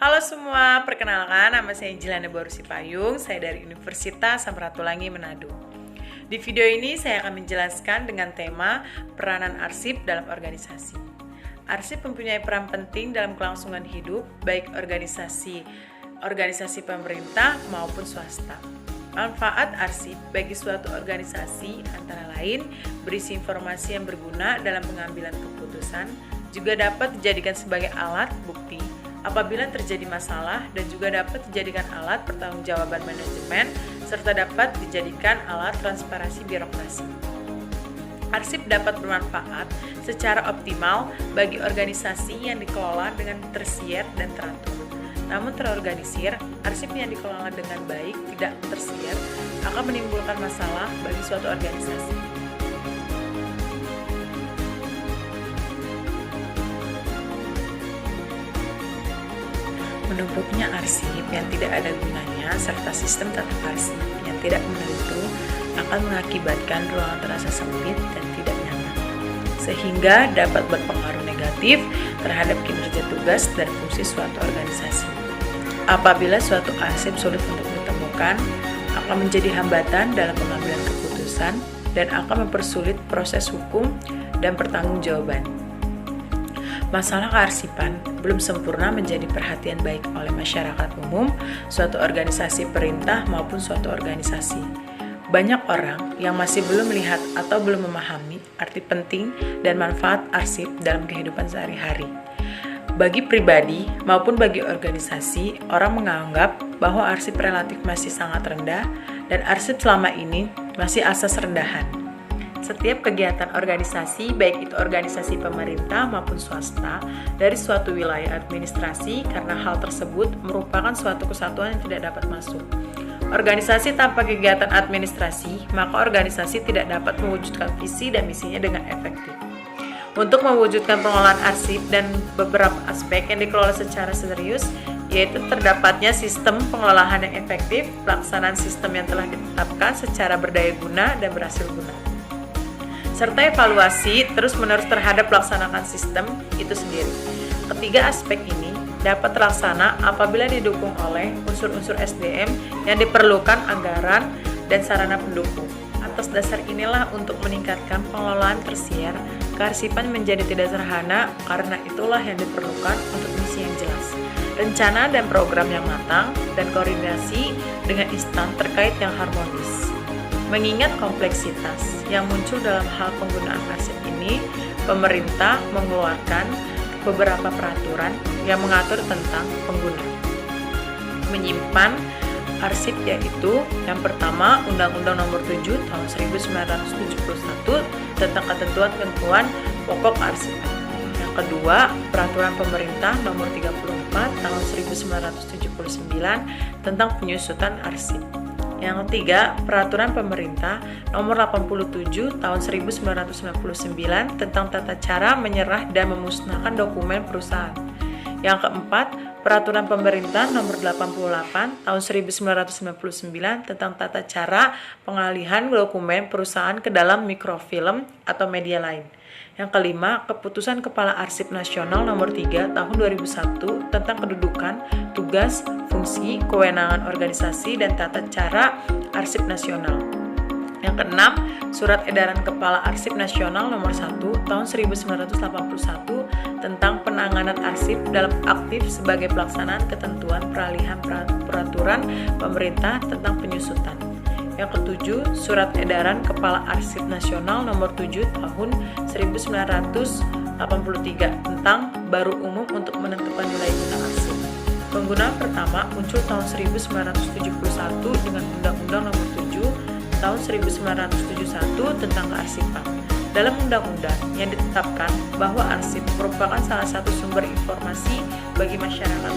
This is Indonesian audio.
Halo semua, perkenalkan nama saya Jilana Barusipayung, saya dari Universitas Samratulangi Manado. Di video ini saya akan menjelaskan dengan tema peranan arsip dalam organisasi. Arsip mempunyai peran penting dalam kelangsungan hidup, baik organisasi pemerintah maupun swasta. Manfaat arsip bagi suatu organisasi antara lain berisi informasi yang berguna dalam pengambilan keputusan, juga dapat dijadikan sebagai alat bukti apabila terjadi masalah dan juga dapat dijadikan alat pertanggungjawaban manajemen serta dapat dijadikan alat transparansi birokrasi. Arsip dapat bermanfaat secara optimal bagi organisasi yang dikelola dengan tersier dan teratur. Namun terorganisir, arsip yang dikelola dengan baik tidak tersier akan menimbulkan masalah bagi suatu organisasi. Menumpuknya arsip yang tidak ada gunanya serta sistem tata arsip yang tidak menentu akan mengakibatkan ruangan terasa sempit dan tidak nyaman, sehingga dapat berpengaruh negatif terhadap kinerja tugas dan fungsi suatu organisasi. Apabila suatu arsip sulit untuk ditemukan, akan menjadi hambatan dalam pengambilan keputusan dan akan mempersulit proses hukum dan pertanggungjawaban. Masalah kearsipan belum sempurna menjadi perhatian baik oleh masyarakat umum, suatu organisasi perintah maupun suatu organisasi. Banyak orang yang masih belum melihat atau belum memahami arti penting dan manfaat arsip dalam kehidupan sehari-hari. Bagi pribadi maupun bagi organisasi, orang menganggap bahwa arsip relatif masih sangat rendah dan arsip selama ini masih asas rendahan. Setiap kegiatan organisasi, baik itu organisasi pemerintah maupun swasta, dari suatu wilayah administrasi karena hal tersebut merupakan suatu kesatuan yang tidak dapat masuk. Organisasi tanpa kegiatan administrasi, maka organisasi tidak dapat mewujudkan visi dan misinya dengan efektif. Untuk mewujudkan pengelolaan arsip dan beberapa aspek yang dikelola secara serius, yaitu terdapatnya sistem pengelolaan yang efektif, pelaksanaan sistem yang telah ditetapkan secara berdaya guna dan berhasil guna, serta evaluasi terus-menerus terhadap pelaksanaan sistem itu sendiri. Ketiga aspek ini dapat terlaksana apabila didukung oleh unsur-unsur SDM yang diperlukan anggaran dan sarana pendukung. Atas dasar inilah untuk meningkatkan pengelolaan tersier, kearsipan menjadi tidak sederhana karena itulah yang diperlukan untuk misi yang jelas, rencana dan program yang matang, dan koordinasi dengan instan terkait yang harmonis. Mengingat kompleksitas yang muncul dalam hal penggunaan arsip ini, pemerintah mengeluarkan beberapa peraturan yang mengatur tentang penggunaan menyimpan arsip, yaitu yang pertama Undang-Undang Nomor 7 Tahun 1971 tentang ketentuan pokok kearsipan. Yang kedua, Peraturan Pemerintah Nomor 34 Tahun 1979 tentang penyusutan arsip. Yang ketiga, Peraturan Pemerintah Nomor 87 Tahun 1999 tentang tata cara menyerah dan memusnahkan dokumen perusahaan. Yang keempat, Peraturan Pemerintah Nomor 88 Tahun 1999 tentang tata cara pengalihan dokumen perusahaan ke dalam mikrofilm atau media lain. Yang kelima, Keputusan Kepala Arsip Nasional Nomor 3 Tahun 2001 tentang kedudukan, tugas, fungsi, kewenangan organisasi dan tata cara arsip nasional. Yang keenam, Surat Edaran Kepala Arsip Nasional Nomor 1 Tahun 1981 tentang penanganan arsip dalam aktif sebagai pelaksanaan ketentuan peralihan peraturan pemerintah tentang penyusutan. Yang ketujuh, Surat Edaran Kepala Arsip Nasional Nomor 7 Tahun 1983 tentang baru umum untuk menentukan nilai guna arsip. Penggunaan pertama muncul tahun 1971 dengan Undang-Undang Nomor 7 Tahun 1971 tentang kearsipan. Dalam undang-undang yang ditetapkan bahwa arsip merupakan salah satu sumber informasi bagi masyarakat.